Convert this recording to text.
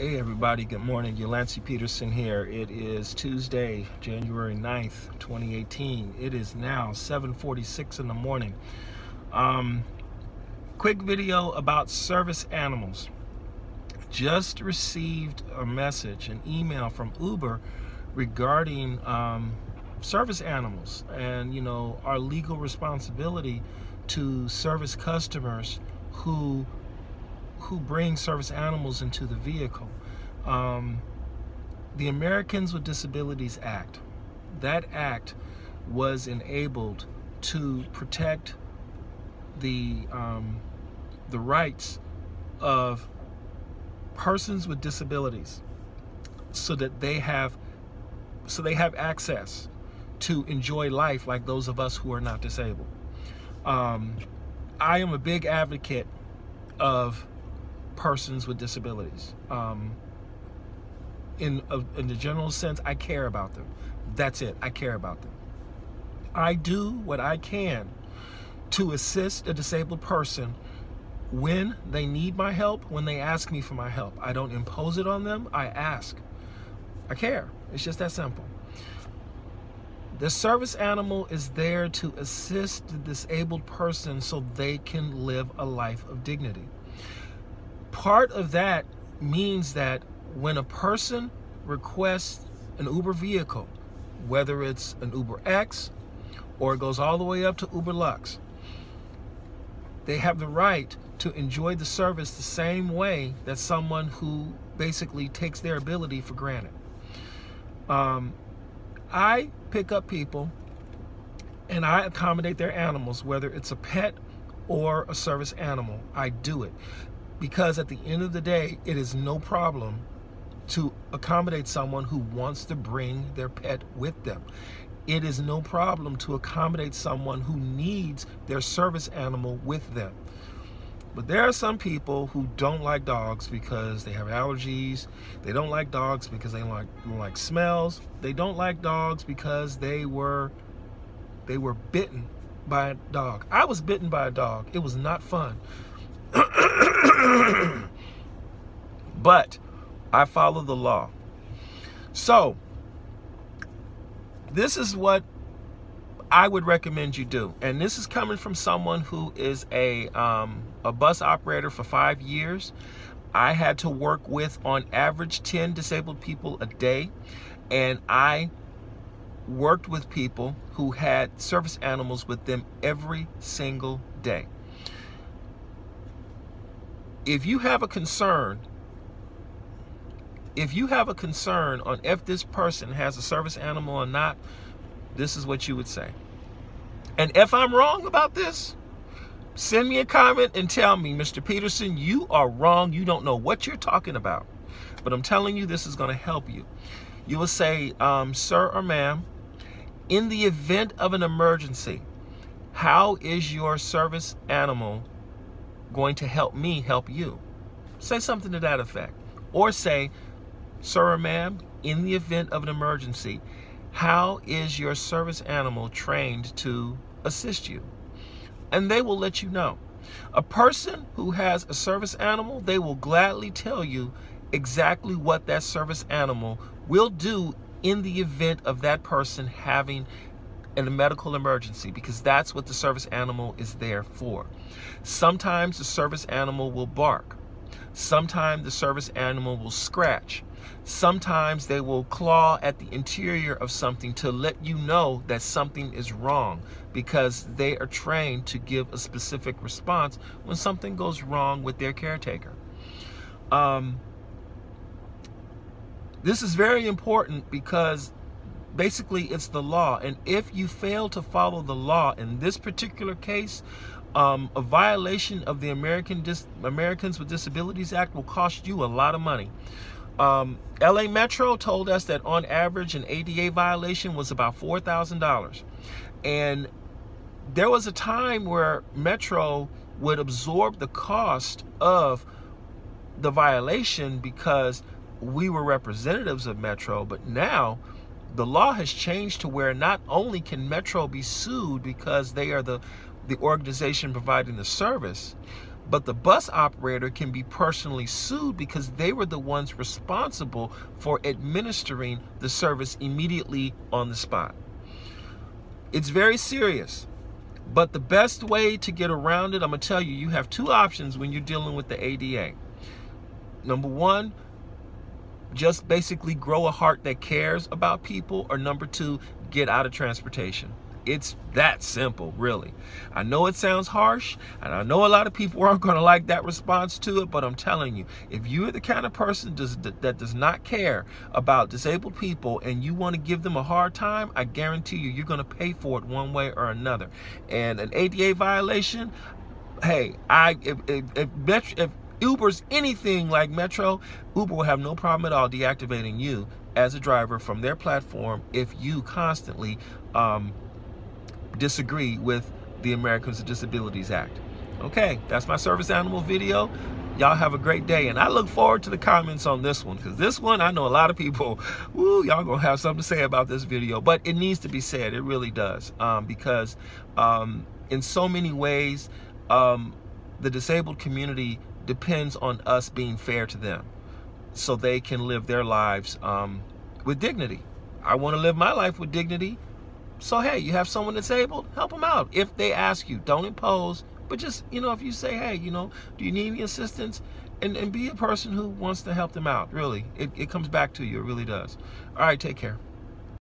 Hey everybody, good morning. Yalancy Peterson here. It is Tuesday, January 9th, 2018. It is now 7:46 in the morning. Quick video about service animals. Just received a message, an email from Uber regarding service animals and, our legal responsibility to service customers who bring service animals into the vehicle. The Americans with Disabilities Act, that act was enabled to protect the rights of persons with disabilities so they have access to enjoy life like those of us who are not disabled. I am a big advocate of persons with disabilities. In the general sense, I care about them. That's it. I care about them. I do what I can to assist a disabled person when they need my help, when they ask me for my help. I don't impose it on them. I ask. I care. It's just that simple. The service animal is there to assist the disabled person so they can live a life of dignity. Part of that means that when a person requests an Uber vehicle, whether it's an Uber X or it goes all the way up to Uber Lux, they have the right to enjoy the service the same way that someone who basically takes their ability for granted. I pick up people and I accommodate their animals, whether it's a pet or a service animal. I do it because at the end of the day, it is no problem to accommodate someone who wants to bring their pet with them. It is no problem to accommodate someone who needs their service animal with them. But there are some people who don't like dogs because they have allergies. They don't like dogs because they don't like smells. They don't like dogs because they were bitten by a dog. I was bitten by a dog. It was not fun. But I follow the law. So this is what I would recommend you do. And this is coming from someone who is a bus operator for 5 years. I had to work with, on average, 10 disabled people a day. And I worked with people who had service animals with them every single day. If you have a concern on if this person has a service animal or not, this is what you would say. And if I'm wrong about this, send me a comment and tell me, Mr. Peterson, you are wrong. You don't know what you're talking about. But I'm telling you, this is going to help you. You will say, sir or ma'am, in the event of an emergency, how is your service animal going to help me help you? Say something to that effect. Or say, sir or ma'am, in the event of an emergency, how is your service animal trained to assist you? And they will let you know. A person who has a service animal, they will gladly tell you exactly what that service animal will do in the event of that person having a medical emergency, because that's what the service animal is there for. Sometimes the service animal will bark. Sometimes the service animal will scratch. Sometimes they will claw at the interior of something to let you know that something is wrong, because they are trained to give a specific response when something goes wrong with their caretaker. This is very important because basically it's the law. And if you fail to follow the law in this particular case, a violation of the Americans with Disabilities Act will cost you a lot of money. LA Metro told us that on average an ADA violation was about $4,000. And there was a time where Metro would absorb the cost of the violation because we were representatives of Metro, but now the law has changed to where not only can Metro be sued because they are the organization providing the service, But the bus operator can be personally sued because they were the ones responsible for administering the service immediately on the spot. It's very serious. But the best way to get around it, I'm going to tell you, you have two options when you're dealing with the ADA. Number one, just basically grow a heart that cares about people, or number two, get out of transportation. It's that simple, really. I know it sounds harsh, and I know a lot of people aren't going to like that response to it, but I'm telling you, if you're the kind of person that does not care about disabled people and you want to give them a hard time, I guarantee you, you're going to pay for it one way or another. And an ADA violation, hey, if Uber's anything like Metro, Uber will have no problem at all deactivating you as a driver from their platform if you constantly disagree with the Americans with Disabilities Act. Okay, that's my service animal video. Y'all have a great day, and I look forward to the comments on this one, because this one, I know a lot of people, woo, y'all gonna have something to say about this video, but it needs to be said. It really does, because in so many ways, the disabled community depends on us being fair to them so they can live their lives with dignity. I want to live my life with dignity. So, hey, you have someone disabled, help them out. If they ask you, don't impose, but just, if you say, hey, do you need any assistance? And be a person who wants to help them out, really. It comes back to you, it really does. All right, take care.